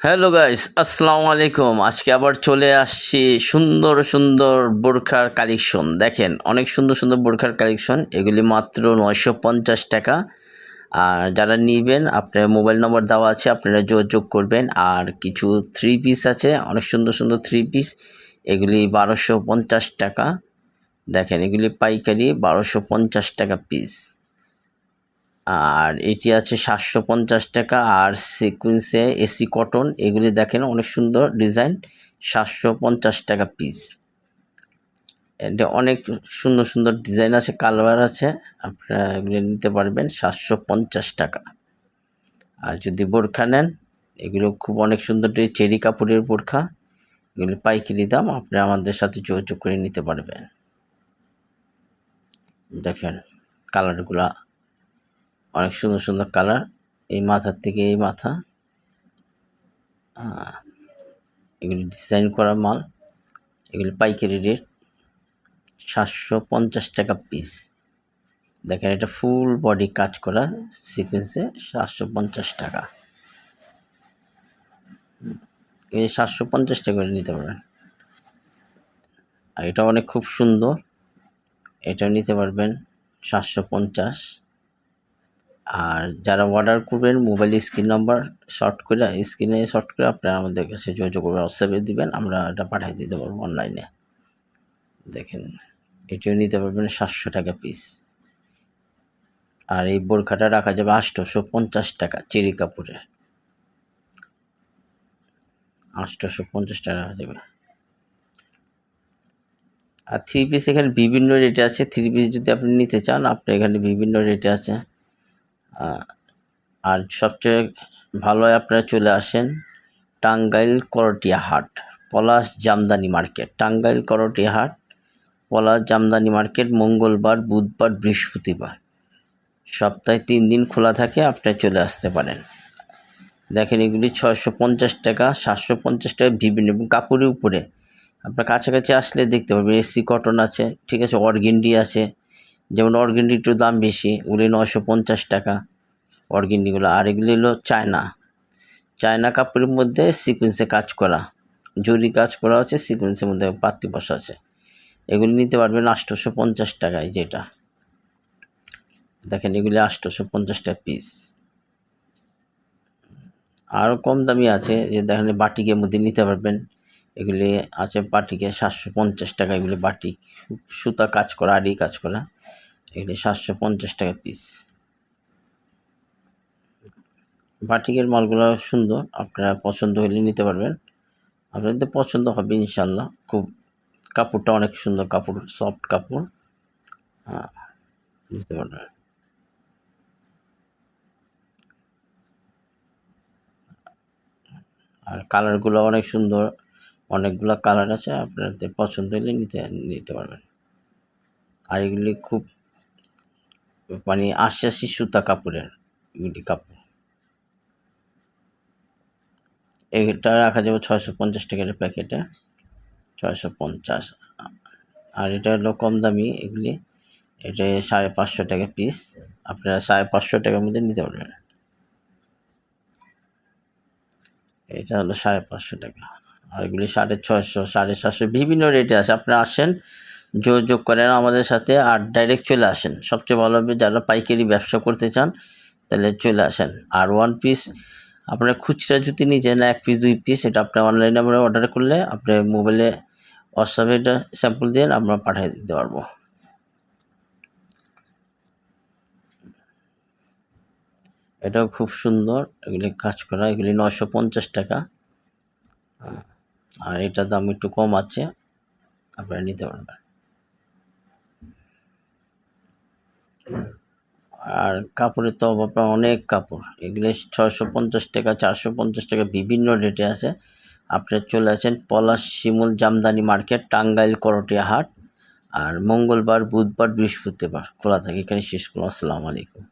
Hello guys, আসসালামু আলাইকুম। আজকে আবার চলে আসছি সুন্দর সুন্দর বোরখার কালেকশন। দেখেন, অনেক সুন্দর সুন্দর বোরখার কালেকশন। এগুলি মাত্র 950 টাকা। আর যারা নেবেন, আপনার মোবাইল নম্বর দেওয়া আছে, আপনারা যোগাযোগ করবেন। আর কিছু থ্রি পিস আছে, অনেক সুন্দর সুন্দর থ্রি পিস। এগুলি 1250 টাকা। দেখেন, এগুলি পাইকারি 1250 টাকা পিস। আর এটি আছে 750 টাকা। আর সিকুয়েন্সে এসি কটন, এগুলি দেখেন অনেক সুন্দর ডিজাইন, 750 টাকা পিস। এটা অনেক সুন্দর সুন্দর ডিজাইন আছে, কালার আছে, আপনারা এগুলি নিতে পারবেন 750 টাকা। আর যদি বোরখা নেন, এগুলো খুব অনেক সুন্দর চেরি কাপড়ের বোরখা। এগুলি পাইকারি দাম, আপনি আমাদের সাথে যোগাযোগ করে নিতে পারবেন। দেখেন কালারগুলা অনেক সুন্দর সুন্দর কালার, এই মাথার থেকে এই মাথা। এগুলি ডিজাইন করা মাল। এগুলি পাইকারি রেট 750 টাকা পিস। দেখেন, এটা ফুল বডি কাজ করা সিকোয়েন্সে, 750 টাকা। এই 750 টাকা করে নিতে পারবেন। আর এটা অনেক খুব সুন্দর, এটা নিতে পারবেন 750। আর যারা অর্ডার করবেন, মোবাইল স্ক্রিনে শর্ট করে আপনারা আমাদের কাছে যোগাযোগ করবেন, হোয়াটসঅ্যাপে দিবেন, আমরা এটা পাঠিয়ে দিতে পারবো অনলাইনে। দেখেন, এটিও নিতে পারবেন 700 টাকা পিস। আর এই বোরখাটা রাখা যাবে 850 টাকা, চেরি কাপড়ের, 850 টাকা রাখা যাবে। আর থ্রি পিস এখানে বিভিন্ন রেটে আছে। থ্রি পিস যদি আপনি নিতে চান, আপনি এখানে বিভিন্ন রেটে আছে। আর সবচেয়ে ভালো হয় আপনারা চলে আসেন টাঙ্গাইল করটিয়া হাট, পলাশ জামদানি মার্কেট। টাঙ্গাইল করটিয়া হাট, পলাশ জামদানি মার্কেট, মঙ্গলবার, বুধবার, বৃহস্পতিবার, সপ্তাহে 3 দিন খোলা থাকে। আপনারা চলে আসতে পারেন। দেখেন, এগুলি 650 টাকা, 750 টাকা, বিভিন্ন এবং কাপড়ের উপরে। আপনার কাছাকাছি আসলে দেখতে পাবেন এসি কটন আছে, ঠিক আছে, অর্গেন্ডি আছে। যেমন অর্গেন্ডি একটু দাম বেশি, ওগুলি 950 টাকা অর্গেন্ডিগুলো। আর এগুলি হলো চায়না কাপড়ের মধ্যে সিকোয়েন্সে কাজ করা, জরি কাজ করা আছে, সিকোয়েন্সের মধ্যে পাত্তি বসা আছে। এগুলি নিতে পারবেন 850 টাকায়। যেটা দেখেন, এগুলি 850 টাকা পিস। আরও কম দামি আছে, যে দেখেন বাটিকের মধ্যে নিতে পারবেন। এগুলি আছে বাটিকে 750 টাকা। এগুলি বাটিক, সুতা কাজ করা, আড়ি কাজ করা, এগুলি 750 টাকা পিস। বাটিকের মালগুলো সুন্দর, আপনারা পছন্দ হলে নিতে পারবেন। আপনাদের পছন্দ হবে ইনশাল্লাহ। খুব কাপড়টা অনেক সুন্দর কাপড়, সফট কাপড়, নিতে পারবেন। আর কালারগুলো অনেক সুন্দর, অনেকগুলো কালার আছে, আপনাদের পছন্দ হলে নিতে পারবেন। আর এগুলি খুব মানে আশ্বাসী সুতা কাপড়ের, এগুলি কাপড়। এটা রাখা যাবে 650 টাকার প্যাকেটে, 650। আর এটা হলো কম দামি, এগুলি এটা 550 টাকা পিস। আপনারা 550 টাকার মধ্যে নিতে পারবেন। এটা হলো 550 টাকা। আর এগুলি 650, 750, বিভিন্ন রেটে আছে। আপনারা আসেন, যোগাযোগ করেন আমাদের সাথে, আর ডাইরেক্ট চলে আসেন। সবচেয়ে ভালো হবে যারা পাইকারি ব্যবসা করতে চান, তাহলে চলে আসেন। আর 1 পিস আপনার খুচরা যদি নিতেন, 1 পিস 2 পিস, এটা আপনার অনলাইনে আমরা অর্ডার করলে আপনার মোবাইলে হোয়াটসঅ্যাপে এটা স্যাম্পল দিয়ে আমরা পাঠিয়ে দিতে পারবো। এটাও খুব সুন্দর, এগুলি কাজ করা, এগুলি 950 টাকা। আর এটার দাম একটু কম আছে, আপনারা নিতে পারবেন। আর কাপড়ের তো আপনার অনেক কাপড়, এগুলি 650 টাকা, 450 টাকা, বিভিন্ন রেটে আছে। আপনারা চলে আসেন পলাশ শিমুল জামদানি মার্কেট, টাঙ্গাইল করটিয়া হাট। আর মঙ্গলবার, বুধবার, বৃহস্পতিবার খোলা থাকে। এখানে শেষ করলাম। আসসালামু আলাইকুম।